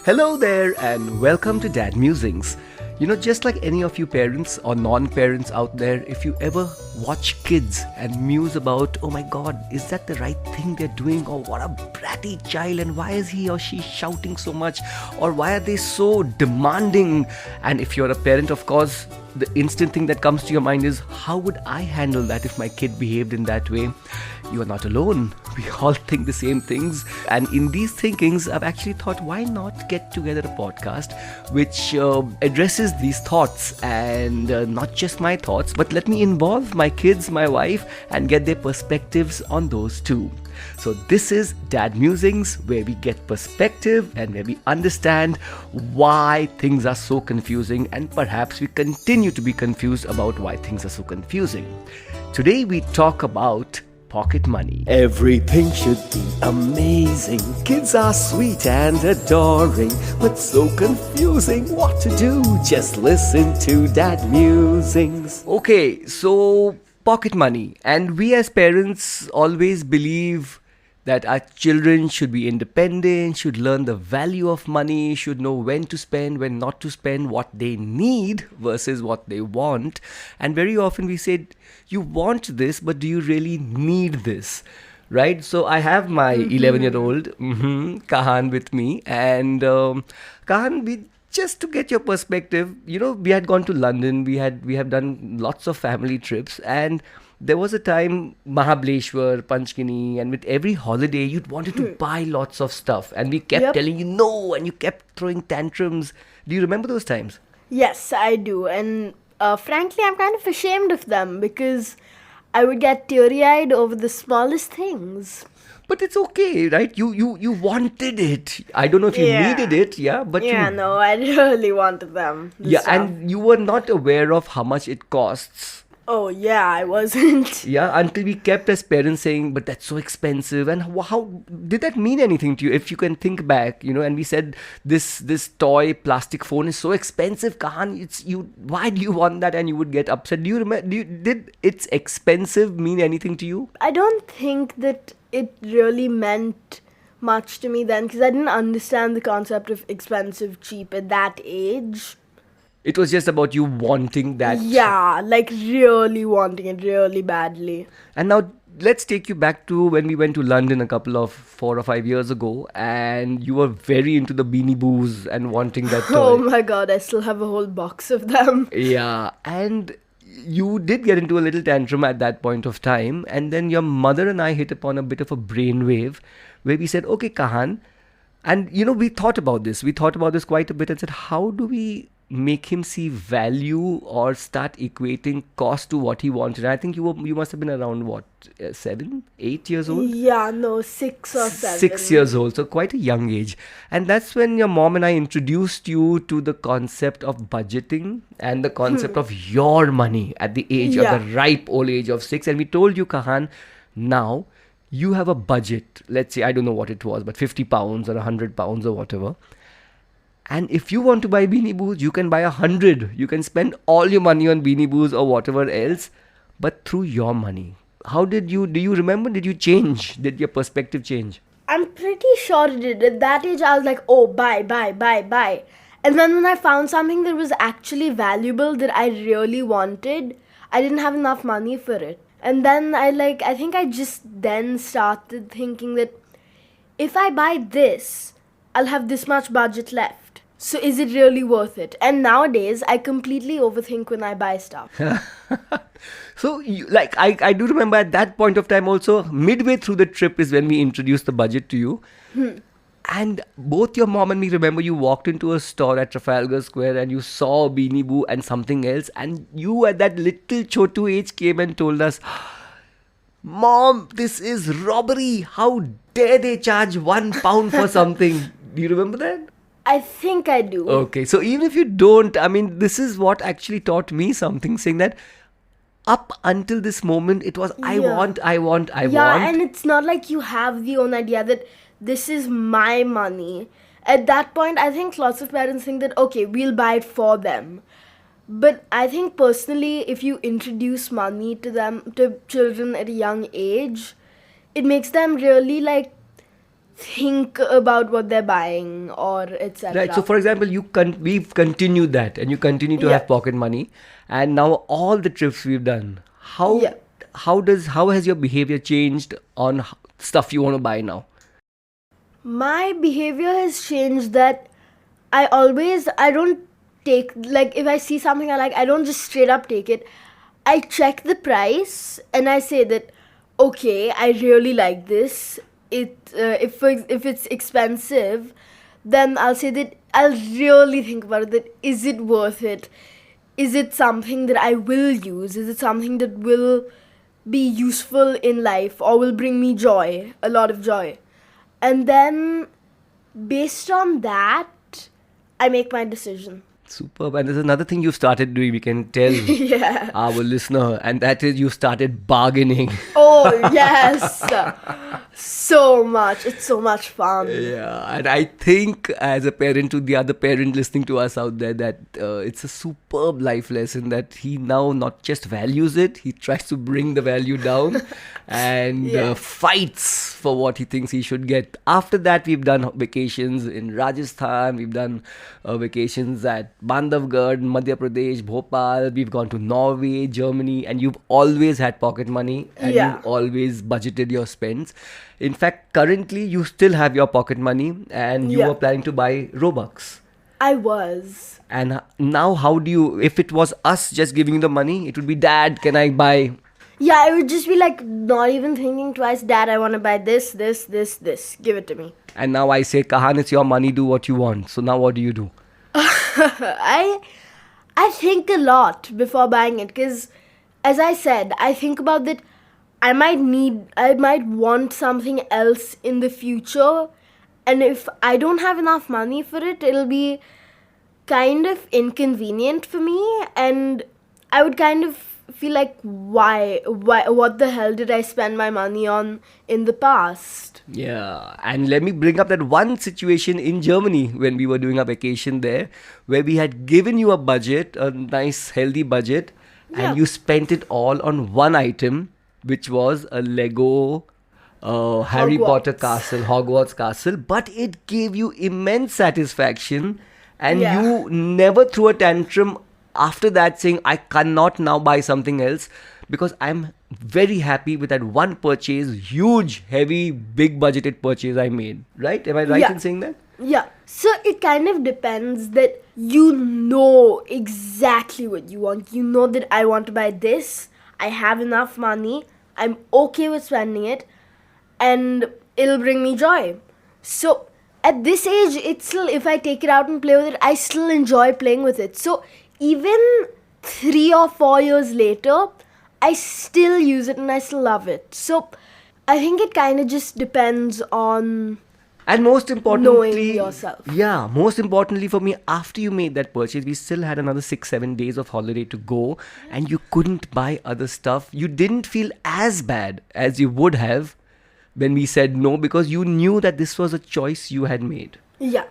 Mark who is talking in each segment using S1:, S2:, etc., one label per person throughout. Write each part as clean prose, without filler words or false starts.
S1: Hello there, and welcome to Dad Musings. Just like any of you parents or non-parents out there, if you ever watch kids and muse about, oh my god, is that the right thing they're doing? Or what a bratty child, and why is he or she shouting so much? Or why are they so demanding? And if you're a parent, of course, the instant thing that comes to your mind is, how would I handle that if my kid behaved in that way? You are not alone. We all think the same things. And in these thinkings, I've actually thought, why not get together a podcast which addresses these thoughts, and not just my thoughts, but let me involve my kids, my wife, and get their perspectives on those too. So this is Dad Musings, where we get perspective and where we understand why things are so confusing, and perhaps we continue to be confused about why things are so confusing. Today we talk about pocket money. Everything should be amazing. Kids are sweet and adoring, but so confusing what to do. Just listen to Dad Musings. Okay, so pocket money. And we as parents always believe that our children should be independent, should learn the value of money, should know when to spend, when not to spend, what they need versus what they want. And very often we say, you want this, but do you really need this? Right? So I have my 11-year-old Kahan with me. And Kahan, just to get your perspective, we had gone to London, we have done lots of family trips, and there was a time, Mahabaleshwar, Panchgani, and with every holiday, you'd wanted to buy lots of stuff. And we kept telling you no, and you kept throwing tantrums. Do you remember those times?
S2: Yes, I do. And frankly, I'm kind of ashamed of them because I would get teary-eyed over the smallest things.
S1: But it's okay, right? You wanted it. I don't know if you needed it, but
S2: no, I really wanted them.
S1: And you were not aware of how much it costs.
S2: Oh, yeah, I wasn't.
S1: Until we kept as parents saying, but that's so expensive. And how did that mean anything to you? If you can think back, and we said this toy plastic phone is so expensive, Kahan, why do you want that? And you would get upset. Do you remember, did it's expensive mean anything to you?
S2: I don't think that it really meant much to me then, because I didn't understand the concept of expensive, cheap at that age.
S1: It was just about you wanting that.
S2: Yeah, like really wanting it really badly.
S1: And now let's take you back to when we went to London a couple of 4 or 5 years ago, and you were very into the Beanie Boos and wanting that toy.
S2: Oh my god, I still have a whole box of them.
S1: Yeah, and you did get into a little tantrum at that point of time, and then your mother and I hit upon a bit of a brainwave where we said, okay, Kahan, and we thought about this quite a bit and said, how do we make him see value or start equating cost to what he wanted? I think you must have been around 7, 8 years old?
S2: Yeah, no, 6 or 7.
S1: 6 years old, so quite a young age. And that's when your mom and I introduced you to the concept of budgeting and the concept of your money at the age of the ripe old age of 6. And we told you, Kahan, now you have a budget. Let's say, I don't know what it was, but 50 pounds or 100 pounds or whatever. And if you want to buy Beanie Boos, you can buy 100. You can spend all your money on Beanie Boos or whatever else, but through your money. Do you remember, did you change? Did your perspective change?
S2: I'm pretty sure it did. At that age, I was like, oh, buy. And then when I found something that was actually valuable that I really wanted, I didn't have enough money for it. And then I think I just then started thinking that if I buy this, I'll have this much budget left. So is it really worth it? And nowadays, I completely overthink when I buy stuff.
S1: So, I do remember at that point of time also, midway through the trip is when we introduced the budget to you. And both your mom and me remember you walked into a store at Trafalgar Square and you saw a Beanie Boo and something else. And you at that little chotu age came and told us, Mom, this is robbery. How dare they charge £1 for something? Do you remember that?
S2: I think I do.
S1: Okay, so even if you don't, this is what actually taught me something, saying that up until this moment, it was I want.
S2: Yeah, and it's not like you have the own idea that this is my money. At that point, I think lots of parents think that, okay, we'll buy it for them. But I think personally, if you introduce money to children at a young age, it makes them really think about what they're buying or etc.
S1: Right. So, for example, we've continued that, and you continue to
S2: Yeah.
S1: have pocket money, and now all the trips we've done. How
S2: Yeah.
S1: how has your behavior changed on stuff you want to buy now?
S2: My behavior has changed that I don't take, like, if I see something I like, I don't just straight up take it. I check the price and I say that, okay, I really like this. If it's expensive, then I'll say that I'll really think about it, that is it worth it? Is it something that I will use? Is it something that will be useful in life or will bring me joy, a lot of joy? And then based on that, I make my decision.
S1: Superb. And there's another thing you started doing, we can tell
S2: Yeah.
S1: our listener, and that is you started bargaining.
S2: Oh, yes. So much. It's so much fun.
S1: Yeah, and I think as a parent to the other parent listening to us out there, that it's a superb life lesson that he now not just values it, he tries to bring the value down and
S2: Yeah.
S1: fights for what he thinks he should get. After that, we've done vacations in Rajasthan, we've done vacations at Bandhavgarh, Madhya Pradesh, Bhopal, we've gone to Norway, Germany, and you've always had pocket money and
S2: Yeah.
S1: you've always budgeted your spends. In fact, currently you still have your pocket money and you
S2: Yeah.
S1: were planning to buy Robux.
S2: I was.
S1: And now how do you, if it was us just giving you the money, it would be, Dad, can I buy?
S2: Yeah, I would just be like, not even thinking twice, Dad, I want to buy this, this, this, this. Give it to me.
S1: And now I say, Kahan, it's your money, do what you want. So now what do you do?
S2: I think a lot before buying it, because as I said, I think about that I might want something else in the future, and if I don't have enough money for it, it'll be kind of inconvenient for me, and I would kind of feel like, why, what the hell did I spend my money on in the past?
S1: Yeah, and let me bring up that one situation in Germany when we were doing a vacation there, where we had given you a budget, a nice healthy budget,
S2: Yeah.
S1: and you spent it all on one item, which was a Lego Harry Potter
S2: Hogwarts.
S1: castle, Hogwarts castle, but it gave you immense satisfaction, and
S2: Yeah.
S1: you never threw a tantrum after that saying, I cannot now buy something else because I'm very happy with that one purchase, huge, heavy, big budgeted purchase I made. Right? Am I right
S2: Yeah.
S1: in saying that?
S2: Yeah. So it kind of depends that you know exactly what you want. You know that I want to buy this. I have enough money. I'm okay with spending it. And it'll bring me joy. So at this age, it's still, if I take it out and play with it, I still enjoy playing with it. So even 3 or 4 years later, I still use it and I still love it. So I think it kind of just depends on
S1: And most importantly,
S2: knowing yourself.
S1: Yeah, most importantly for me, after you made that purchase, we still had another 6-7 days of holiday to go, and you couldn't buy other stuff. You didn't feel as bad as you would have when we said no, because you knew that this was a choice you had made.
S2: Yeah.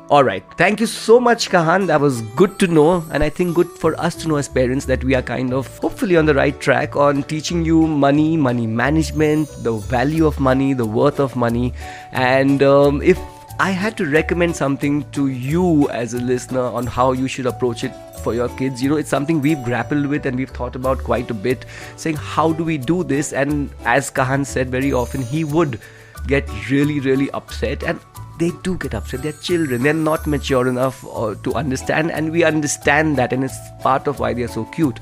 S1: All right. Thank you so much, Kahan. That was good to know. And I think good for us to know as parents that we are kind of hopefully on the right track on teaching you money, money management, the value of money, the worth of money. And if I had to recommend something to you as a listener on how you should approach it for your kids, it's something we've grappled with and we've thought about quite a bit, saying how do we do this? And as Kahan said, very often he would get really, really upset, and they do get upset. They're children. They're not mature enough to understand, and we understand that, and it's part of why they're so cute.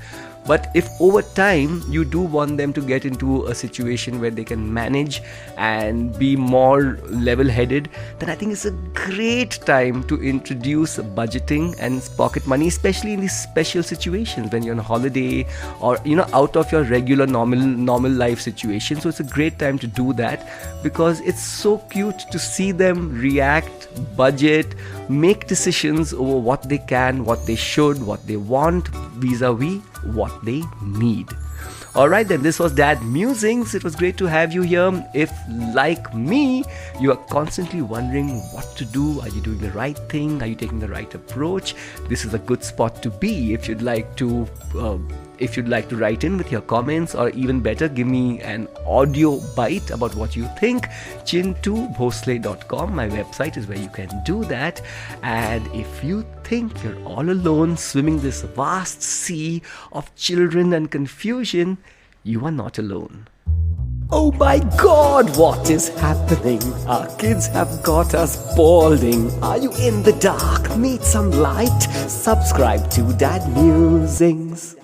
S1: But if over time you do want them to get into a situation where they can manage and be more level-headed, then I think it's a great time to introduce budgeting and pocket money, especially in these special situations when you're on holiday or out of your regular normal life situation. So it's a great time to do that because it's so cute to see them react, budget, make decisions over what they can, what they should, what they want vis-a-vis what they need. Alright then, this was Dad Musings. It was great to have you here. If, like me, you are constantly wondering what to do, are you doing the right thing, are you taking the right approach, this is a good spot to be if you'd like to if you'd like to write in with your comments, or even better, give me an audio bite about what you think, chin2bhosle.com, my website is where you can do that. And if you think you're all alone swimming this vast sea of children and confusion, you are not alone. Oh my God, what is happening? Our kids have got us balding. Are you in the dark? Need some light? Subscribe to Dad Musings.